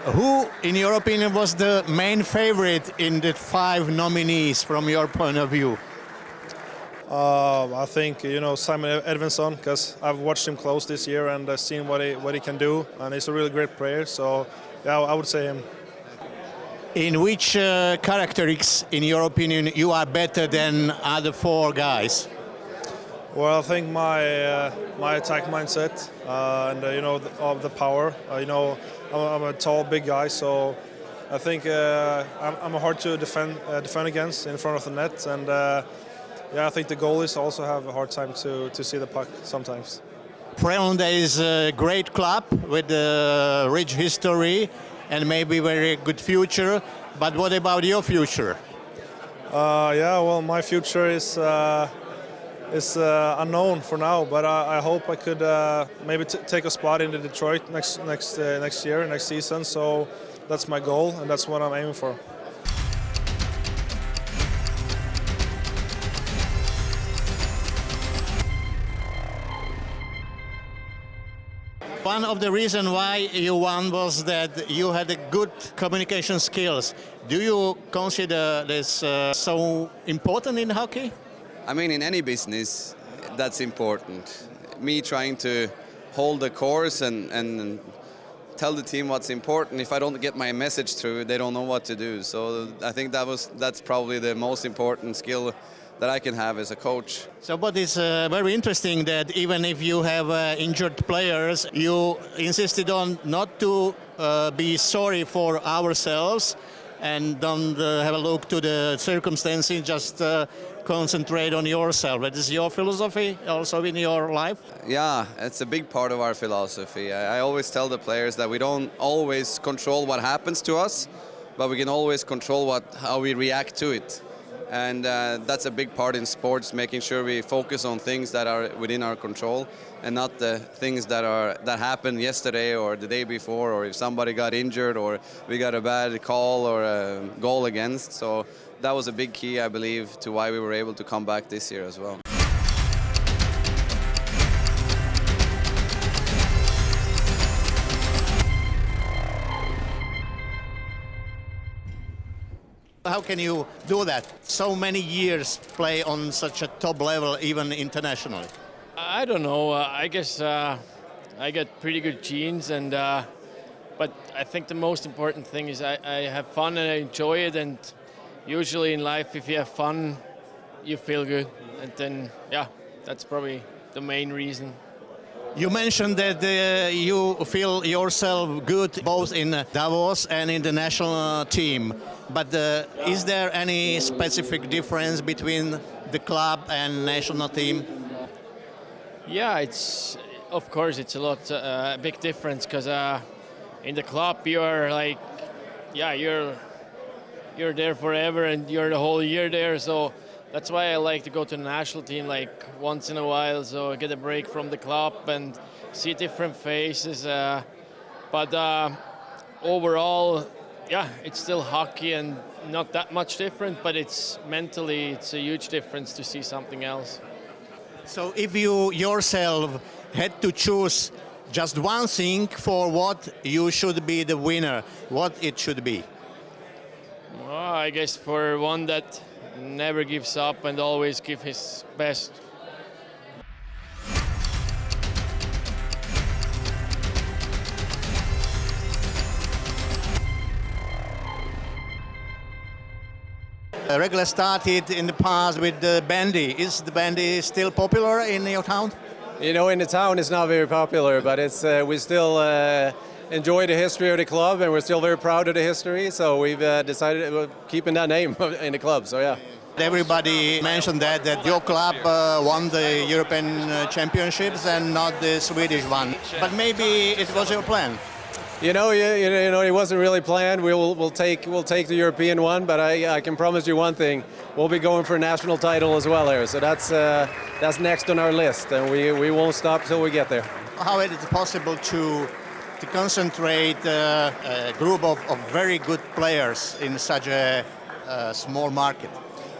Who, in your opinion, was the main favorite in the 5 nominees from your point of view? I think Simon Edvinsson, because I've watched him close this year and I've seen what he can do, and he's a really great player. So yeah, I would say him. In which characteristics, in your opinion, you are better than other 4 guys? Well, I think my attack mindset and the power. I'm a tall, big guy, so I think I'm hard to defend against in front of the net, and I think the goalies also have a hard time to see the puck sometimes. Frölunda is a great club with a rich history and maybe very good future. But what about your future? Well, my future is unknown for now. But I hope I could maybe take a spot in the Detroit next year, next season. So that's my goal, and that's what I'm aiming for. One of the reasons why you won was that you had a good communication skills. Do you consider this so important in hockey? I mean, in any business, that's important. Me trying to hold the course and tell the team what's important. If I don't get my message through, they don't know what to do. So I think that's probably the most important skill that I can have as a coach. So what is very interesting that even if you have injured players, you insisted on not to be sorry for ourselves and don't have a look to the circumstances, just concentrate on yourself. That is your philosophy also in your life? Yeah, it's a big part of our philosophy. I always tell the players that we don't always control what happens to us, but we can always control how we react to it. And that's a big part in sports, making sure we focus on things that are within our control and not the things that happened yesterday or the day before, or if somebody got injured or we got a bad call or a goal against. So that was a big key, I believe, to why we were able to come back this year as well. How can you do that? So many years play on such a top level, even internationally. I don't know. I guess I got pretty good genes, but I think the most important thing is I have fun and I enjoy it. And usually in life, if you have fun, you feel good. And then, that's probably the main reason. You mentioned that you feel yourself good both in Davos and in the national team. But is there any specific difference between the club and national team? Yeah, of course it's a big difference, because in the club you are like, you're there forever and you're the whole year there. So that's why I like to go to the national team like once in a while, so I get a break from the club and see different faces. But overall, it's still hockey and not that much different, but it's a huge difference to see something else. So if you yourself had to choose just one thing for what you should be the winner, what it should be? Well, I guess for one that never gives up and always give his best. Regular started in the past with the bandy. Is the bandy still popular in your town? You know, in the town it's not very popular, but we still enjoy the history of the club, and we're still very proud of the history. So we've decided we're keeping that name in the club. So yeah. Everybody mentioned that your club won the European Championships and not the Swedish one. But maybe it was your plan. You know, it wasn't really planned. We'll take the European one, but I can promise you one thing: we'll be going for a national title as well here. So that's next on our list, and we won't stop till we get there. How is it possible to concentrate a group of very good players in such a small market?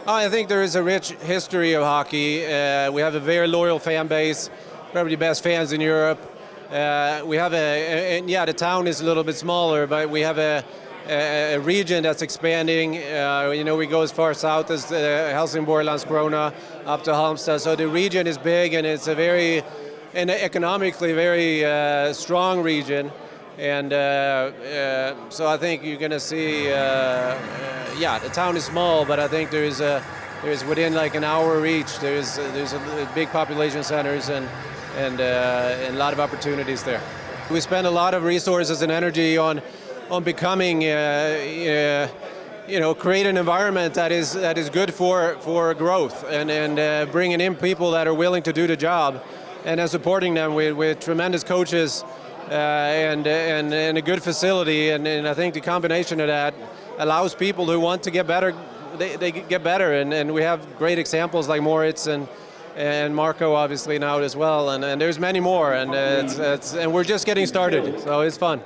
I think there is a rich history of hockey. We have a very loyal fan base, probably the best fans in Europe. we have the town is a little bit smaller, but we have a region that's expanding. We go as far south as Helsingborg, Landskrona, up to Halmstad. So the region is big, and it's an economically very strong region. And so I think you're going to see, the town is small, but I think there's within like an hour reach. There's a big population centers and a lot of opportunities there. We spend a lot of resources and energy on becoming, create an environment that is good for growth and bringing in people that are willing to do the job, and then supporting them with tremendous coaches and a good facility. And I think the combination of that allows people who want to get better, they get better. And we have great examples like Moritz and Marco obviously now as well, and there's many more, and and we're just getting started, so it's fun.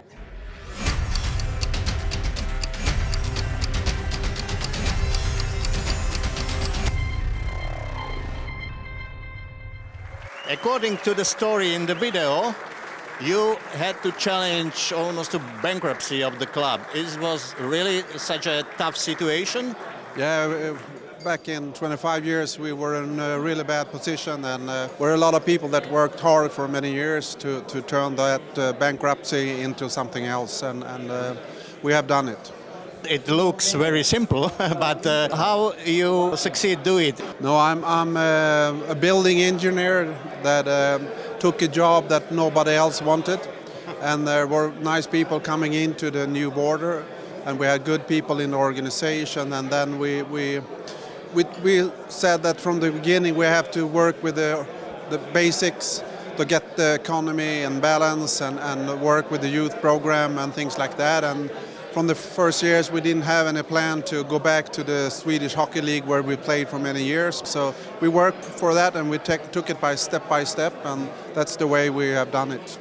According to the story in the video, you had to challenge almost to bankruptcy of the club. It was really such a tough situation? Yeah, back in 25 years we were in a really bad position, and we're a lot of people that worked hard for many years to turn that bankruptcy into something else, and we have done it. It looks very simple, but how you succeed do it? No, I'm a building engineer that took a job that nobody else wanted, and there were nice people coming into the new border, and we had good people in the organization, and then we said that from the beginning we have to work with the basics to get the economy in balance and work with the youth program and things like that. And from the first years we didn't have any plan to go back to the Swedish Hockey League where we played for many years. So we worked for that, and we took it by step, and that's the way we have done it.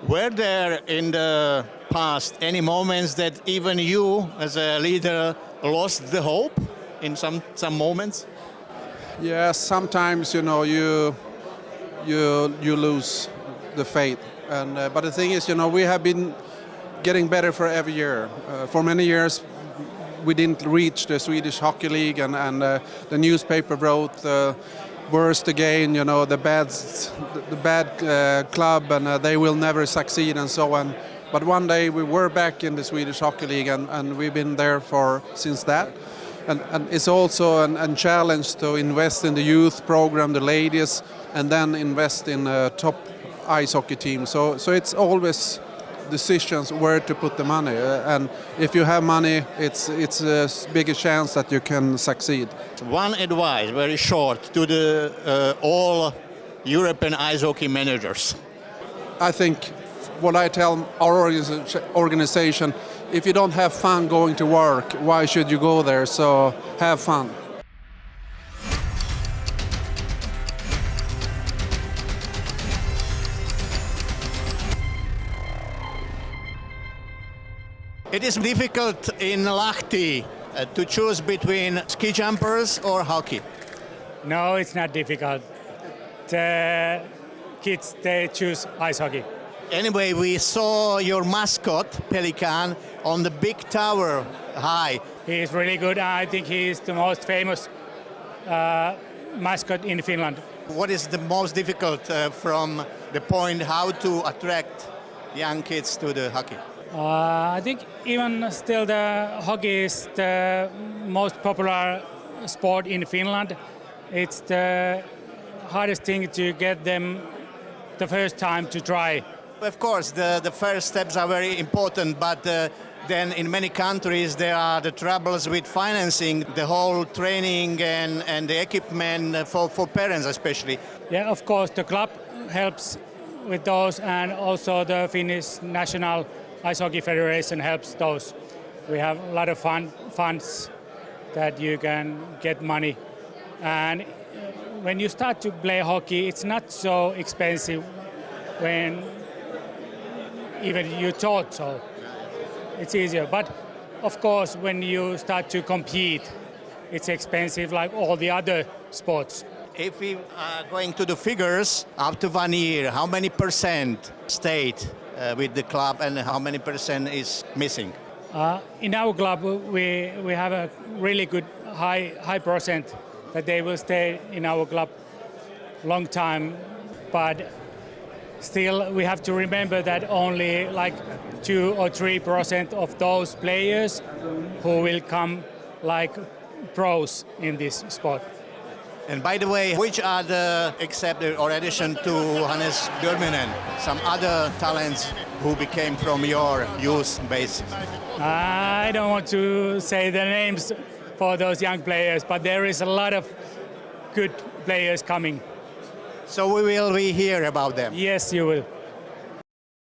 Were there in the past any moments that even you as a leader lost the hope in some moments? Yeah, sometimes you lose the faith, and but the thing is, we have been getting better for every year. For many years we didn't reach the Swedish Hockey League, and the newspaper wrote worst again, the bad club, and they will never succeed and so on. But one day we were back in the Swedish Hockey League, and we've been there since that. And it's also a challenge to invest in the youth program, the ladies, and then invest in a top ice hockey team. So it's always decisions where to put the money, and if you have money, it's a bigger chance that you can succeed. One advice, very short, to the all European ice hockey managers. I think what I tell our organization, if you don't have fun going to work, why should you go there? So have fun. It is difficult in Lahti to choose between ski jumpers or hockey. No, it's not difficult. The kids, they choose ice hockey. Anyway, we saw your mascot, Pelican, on the big tower high. He is really good. I think he is the most famous mascot in Finland. What is the most difficult from the point how to attract young kids to the hockey? I think even still the hockey is the most popular sport in Finland. It's the hardest thing to get them the first time to try. Of course, the first steps are very important, but then in many countries there are the troubles with financing the whole training and the equipment for parents especially. Yeah, of course, the club helps with those, and also the Finnish National Ice Hockey Federation helps those. We have a lot of funds that you can get money. And when you start to play hockey, it's not so expensive when even you thought so. It's easier. But of course, when you start to compete, it's expensive like all the other sports. If we are going to the figures, after 1 year, how many percent stayed with the club and how many percent is missing? In our club, we have a really good high percent that they will stay in our club long time, but still we have to remember that only like 2 or 3% of those players who will come like pros in this sport. And by the way, which are the, except or addition to Hannes Björminen, some other talents who became from your youth base? I don't want to say the names for those young players, but there is a lot of good players coming. So we will hear about them. Yes, you will.